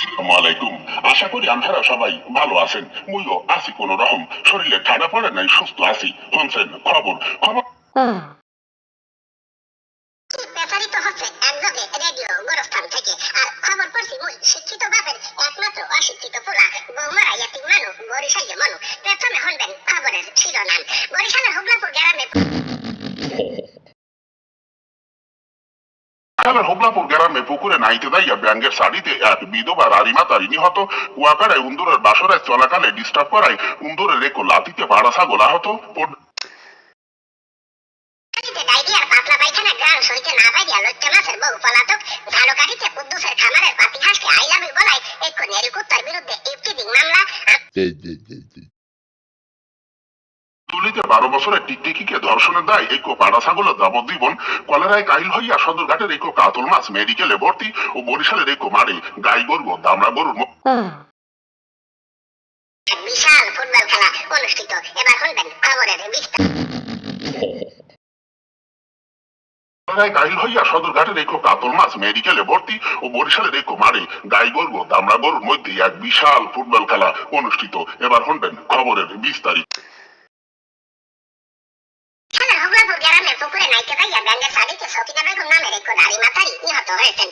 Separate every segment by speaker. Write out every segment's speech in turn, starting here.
Speaker 1: আসসালামাইকুম। আশা করি আপনারা সবাই ভালো আছেন। মুইও আছি কোন রকম, শরীরে ঠান্ডা পড়ে নাই, সুস্থ আছি। শুনছেন খবর খবর
Speaker 2: প্রচারিত হচ্ছে একযোগে রেডিও গোরস্থান থেকে। আর খবর পড়ছি মুই শিক্ষিত বাপের একমাত্র অশিক্ষিত পোলা বৌমারা ইয়াতিম মানু বরিশালে মানু। প্রথমে শুনবেন খবরের শিরোনাম। বরিশালের হুগলাপুর গ্রামে
Speaker 1: হুবলাপুর গ্রামে পুকুরে নাইতে যাইয়া ব্যাঙ্গের শাড়িতে এক বিধবা রারিমা তারি নিহত। কুয়াকাড়ায় উন্দুরের বাসরায় চলাকালে ডিস্টার্ব করায় উন্দুরের এক লাতিতে পাড়াসা গোলা হতো।
Speaker 2: ডায়রিয়ার পাতলা পায়খানা গ্রাম সইতে না পাইয়া লইট্টা মাছের বউ পলাতক। ঝালকাঠিতে কুদ্দুসের খামারের পাতিহাসকে আই লাভ ইউ বলায় এক নেরি কুত্তার বিরুদ্ধে ইফতিজিং মামলা।
Speaker 1: তুলিতে 12 বছরের টিকটিকিকে ধর্ষণের দায় এক পাড়া ছাগলের যাবজ্জীবন। কলেরায় কাহিল হইয়া সদরঘাটের এক কাতল মাছ মেডিকেলে ভর্তি। ও বরিশালের এক মাঠে গাই গরু দামড়া গরুর
Speaker 2: বিশাল ফুটবল খেলা অনুষ্ঠিত। এবার শুনবেন খবরের বিস্তার।
Speaker 1: কাহিল হইয়া সদরঘাটের এক কাতল মাছ মেডিকেলে ভর্তি। ও বরিশালের এক মাঠে গাই গরু দামড়া গরুর মধ্যে এক বিশাল ফুটবল খেলা অনুষ্ঠিত। এবার শুনবেন খবরের বিস্তারিত।
Speaker 2: গ্রামের পুকুরে নাইতে যাইয়া ব্যাঙ্গের শাড়িতে সকিনা বেগম নামের এক নারী মাতারি নিহত হয়েছেন।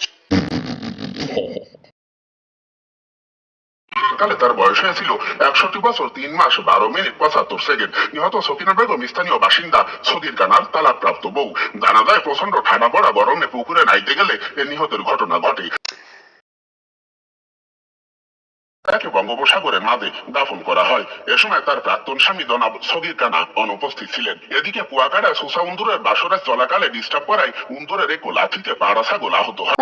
Speaker 1: কালে তার বয়স হয়েছিল 61 বছর 3 মাস 12 মিনিট 75 সেকেন্ড। নিহত সকিনা বেগম স্থানীয় বাসিন্দা সগির কানার তালাকপ্রাপ্ত বউ। জানা যায় প্রচন্ড ঠান্ডা পড়া গরমে পুকুরে নাইতে গেলে এ নিহতের ঘটনা ঘটে। তাকে বঙ্গোপসাগরের মাঝে দাফন করা হয়। এ সময় তার প্রাক্তন স্বামী জনাব সগির কানা অনুপস্থিত ছিলেন। এদিকে কুয়াকাড়ায় সুসা উন্দুরের বাসরায় চলাকালে ডিস্টার্ব করায় উন্দুরের এক লাঠিতে পাড়া ছাগল আহত হয়।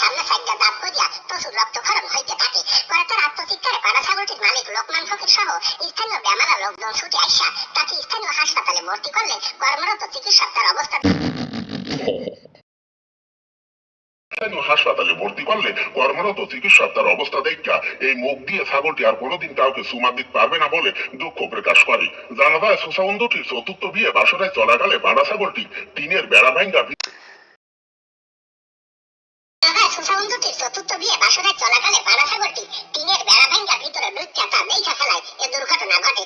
Speaker 2: সামনে সাইডটা দাঁত করিয়া প্রচুর রক্তক্ষরণ হইতে থাকে। পরে তার আত্মচিৎকারে পাড়া ছাগলটির মালিক লোকমান ফকির সহ স্থানীয় বেমারা লোকজন ছুটে আইসা তাকে স্থানীয় হাসপাতালে ভর্তি করলে কর্মরত চিকিৎসক তার অবস্থা
Speaker 1: হাসপাতালে ভর্তি করলে কর্মরত চিকিৎসক তার অবস্থা দেখা এই মুখ দিয়ে ছাগলটি আর কোনোদিন কাউকে সুমা দিতে পারবে না বলে দুঃখ প্রকাশ করে। জানা যায় সুসাউন্দটির চতুর্থ বিয়ে বাসরায় চলাকালে পাড়া ছাগলটি টিনের বেড়া ভাঙ্গা
Speaker 2: চতুর্থ বিয়ে বাসরায় চলাকালে পাড়া ছাগলটি টিনের বেড়া ভাঙ্গা ভিতরে ঢুকিয়া তা দেখা ফেলায় এ দুর্ঘটনা ঘটে।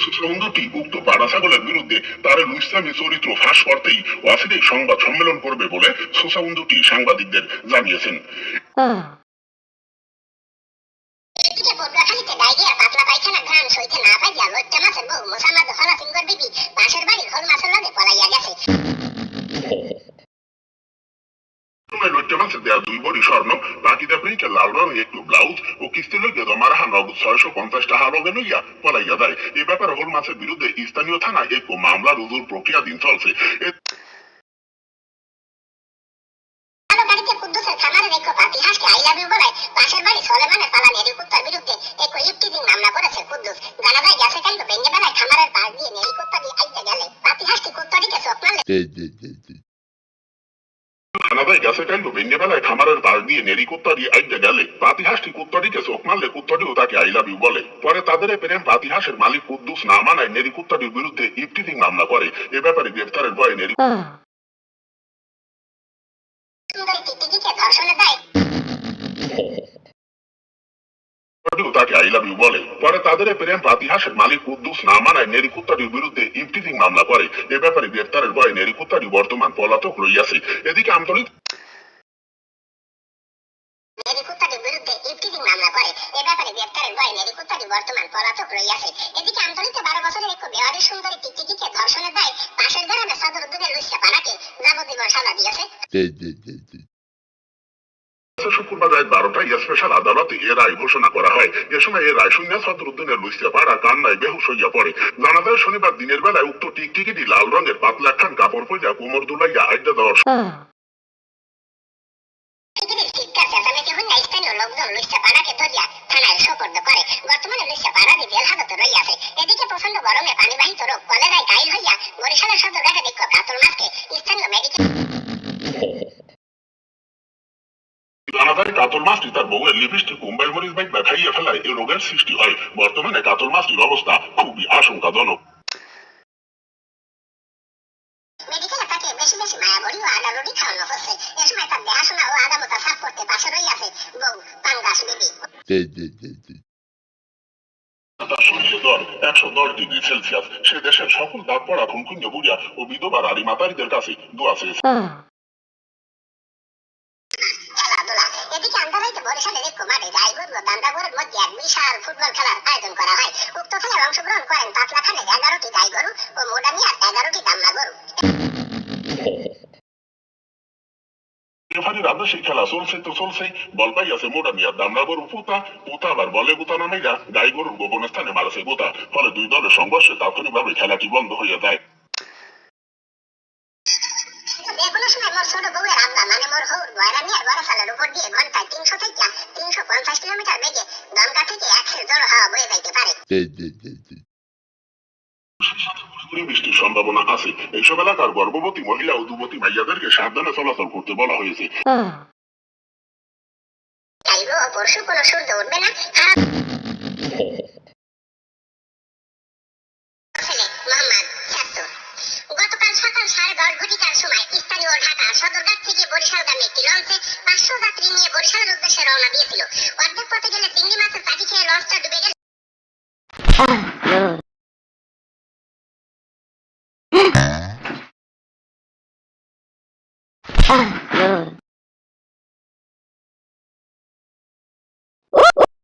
Speaker 1: সুসাউন্দটি উক্ত পাড়া ছাগলের বিরুদ্ধে তার ইসলামী চরিত্র ফাঁস করতেই ওয়াসিদের সংবাদ সম্মেলন করবে বলে সুসাউন্দটি সাংবাদিকদের জানিয়েছেন।
Speaker 2: এদিকে পটুয়াখালীতে ডায়রিয়ার পাতলা পায়খানা গ্রাম সইতে না পাইয়া লইট্টা মাছের বউ মোসাম্মদ হলা সিংহর বিবি পাশের বাড়ির ঘর মাছের লগে পলাইয়া গেছে।
Speaker 1: লইট্টা মাছের দেয়া 2 ভরি স্বর্ণ, বাকিটা প্রিন্টে লাল রঙের একটু ব্লাউজ ও কিস্তি লইয়া জমারাহা নগদ 650 টাকা লগে লইয়া পলাইয়া যায়। এ ব্যাপারে হোল মাছের বিরুদ্ধে স্থানীয় থানায় এক মামলা রুজুর প্রক্রিয়াধীন চলছে।
Speaker 2: কুদ্দুসের খামারের এক পাতিহাসকে আই লাভ ইউ বলায় পাশের বাড়ি সলেমানের পালা নেরি কুত্তার বিরুদ্ধে এক ইফতিজিং মামলা করেছে কুদ্দুস। জানা যায় গ্যাসে কাইল বেঙ্গে বেলায় খামারের পাশ দিয়ে নেরি কুত্তা দিয়ে আইতে গেলে পাতিহাসটি কুত্তাটিকে চোখ মারলে
Speaker 1: খামারের পাশ দিয়ে নেরি কুত্তা দিয়ে আইতে গেলে পাতিহাসটি কুত্তাটিকে চোখ মারলে কুত্তাটিও তাকে আই লাভ ইউ বলে। পরে তাদের প্রেম পাতিহাসের মালিক কুদ্দুস না মানায় নেরি কুত্তাটির বিরুদ্ধে ইফতিজিং মামলা করে। এ ব্যাপারে গ্রেফতারের ভয়ে নেরি তাকে আই লাভ ইউ বলে। পরে তাদের প্রেম পাতিহাসের মালিক কুদ্দুস না মানায় নেরি কুত্তাটির বিরুদ্ধে ইফতিজিং মামলা করে। এ ব্যাপারে গ্রেফতারের ভয়ে নেরি কুত্তাটি বর্তমান পলাতক রইয়াছে। এদিকে আমতলী
Speaker 2: বর্তমান পলাতক রইয়াছে। এদিকে আমতলীতে 12 বছরের এক বেওয়ারি সুন্দরী টিকটিকিকে ধর্ষণের দায় পাশের গ্রামে সদর উদ্যোগে লুইসা পাড়াকে যাবজ্জীবন সাজা দিয়েছে।
Speaker 1: শুক্রবার রাত 12টায় স্পেশাল আদালতে এ রায় ঘোষণা করা হয়। এ সময় এ রায় শুনিয়া সদর উদ্দিনের লুইসা পাড়া কান্নায় বেহুশ হইয়া পড়ে। জানা যায় শনিবার দিনের বেলায় উক্ত টিকটিকিটি লাল রঙের পাতলা একখান কাপড় পরিয়া কোমর দুলাইয়া আড্ডা দেওয়ার
Speaker 2: লোকজন লুইসা পাড়াকে ধরিয়া থানায় সোপর্দ করে। বর্তমানে লুইসা পাড়াটি জেল হাজতে রইয়াছে। এদিকে প্রচন্ড গরমে পানিবাহিত রোগ কলেরায় ঘাইল হইয়া বরিশালের সদরঘাটে দেখো কাতল মাছকে স্থানীয় মেডিকেল
Speaker 1: কাতল মাছটি তার বউয়ের লিপস্টিক কুম্বাইল মরিচ বাইক খাইয়ে ফেলায় এই রোগের সৃষ্টি হয়। বর্তমানে কাতল মাছটির অবস্থা খুবই আশঙ্কাজনক।
Speaker 2: মেডিকেলে তাকে বেশি বেশি মায়াবড়ি ও আডালুডি খাওয়ানো হচ্ছে। এ সময় তার দেখাশোনা ও আদামতা সাফ করতে পাশে রইয়াছে বউ পাঙ্গাস বিবি।
Speaker 1: তার শরীরে দর 110 ডিগ্রি সেলসিয়াস। সে দেশের সকল দাঁত পড়া খুনখুঞ্জ বুড়িয়া ও বিধবা রানী মাতারিদের কাছে দোয়া চেয়েছে।
Speaker 2: খেলাধুলা। এদিকে আন্দারাইতে বরিশালের এক মাঠে গাইগরু ও দান্দাগরুর মধ্যে এক বিশাল ফুটবল খেলার আয়োজন করা হয়। উক্ত খেলায় অংশগ্রহণ করেন পাতলা খানের 11টি গাইগরু ও মোডামিয়ার 11টি দামলা গরু।
Speaker 1: রেফারির আদেশে খেলা চলছে তো চলছেই। বল পাইয়াছে মোটা মিয়ার দামলা গরু পুতা পুতা আবার বলে গুতা নামেগা গাই গরুর গোপন স্থানে মারছে গুতা। ফলে দুই দলের সংঘর্ষে তাৎক্ষণিকভাবে খেলাটি বন্ধ হয়ে যায়।
Speaker 2: কোনো সময় মোর ছোট বউয়ের আব্বা মানে মোর হৌর গয়রা নিয়ে বড়সালের উপর দিয়ে ঘন্টায় 300 থেকে 350 কিলোমিটার বেগে দমকা থেকে একসের জড়ো হাওয়া বয়ে যাইতে পারে।
Speaker 1: বৃষ্টির সম্ভাবনা আছে। এইসব এলাকার গর্ভবতী মহিলা ও যুবতী মাইয়াদেরকে সাবধানে চলাচল করতে বলা হয়েছে।
Speaker 2: কাইল ও পরশু কোনো সূর্য উঠবে না। ছেলে মোহাম্মদ ছাত্র গতকাল সকাল 10:30 ঘটিকার সময় স্থানীয় ঢাকা সদরঘাট থেকে বরিশালগামী একটি লঞ্চে 500 যাত্রী নিয়ে বরিশালের উদ্দেশ্যে রওনা দিয়েছিল। অর্ধেক পথে গেলে চিংড়ি মাছের পাটি খেয়ে লঞ্চটা ডুবে গেল।